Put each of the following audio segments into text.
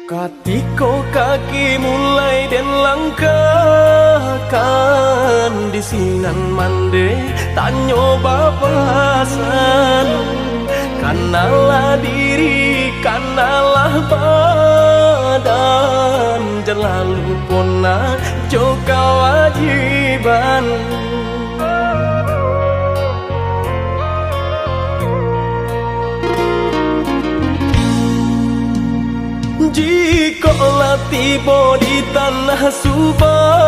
Katiko kaki mulai dan langkahkan di sinan mande tanyo bapasan. Kanalah diri, kanalah badan, jangan lupa joka wajiban. Jika tiba di tanah Subarang,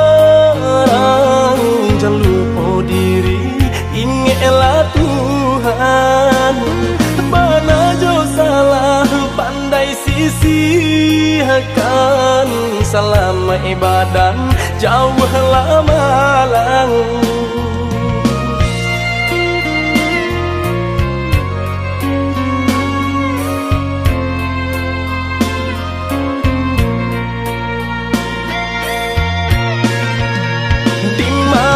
jangan lupa diri, ingatlah Tuhan. Mana jo salah pandai sisihkan, selama ibadah jauhlah malang.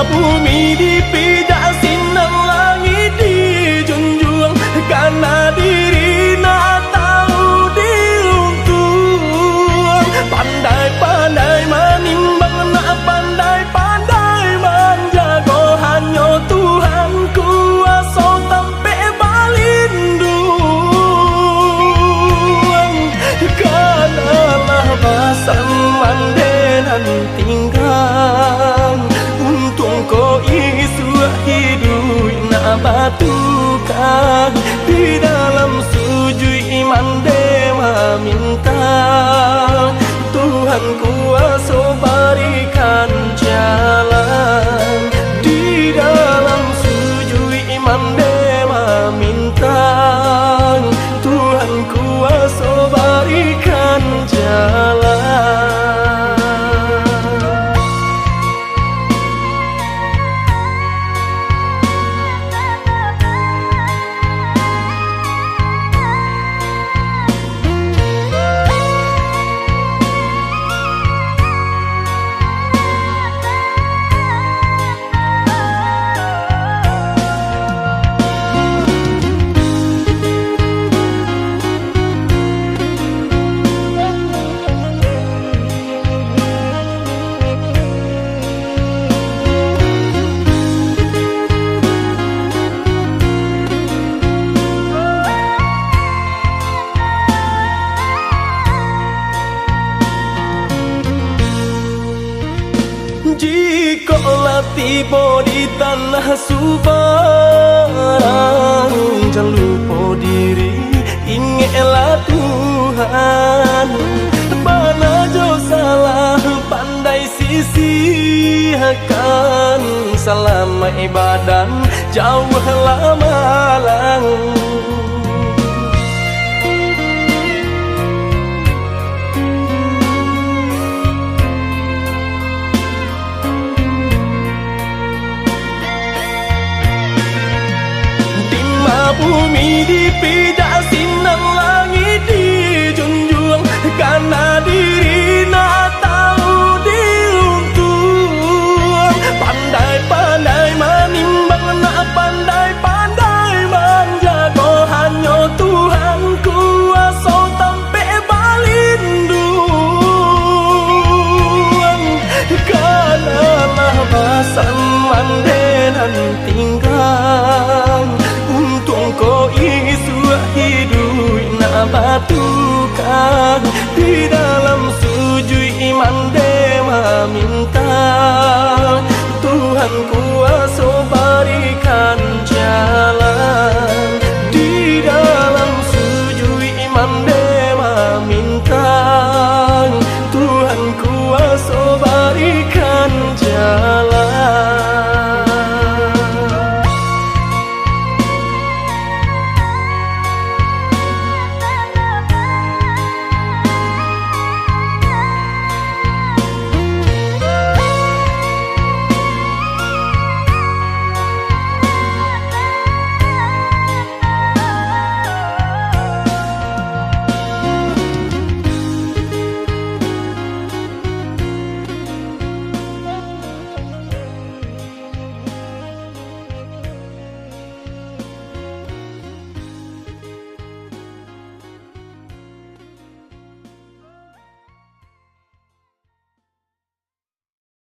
Bumi dipijak sinar langit dijunjung, karena diri nak tahu diuntung. Pandai-pandai menimbang, nak pandai-pandai menjaga, hanya Tuhan kuasa sampai balindung. Kanalah basan mandenan tinggal, ko isu hidup nak batukan di dalam sujud iman dewa minta Tuhan kuasa berikan jalan. Di dalam sujud iman dewa minta Tuhan kuasa berikan jalan. Jika tiba di tanah Subarang, jangan lupa diri, ingatlah Tuhan. Mana jo salah pandai sisihkan, selama ibadah jauhlah malang. Bumi dipijak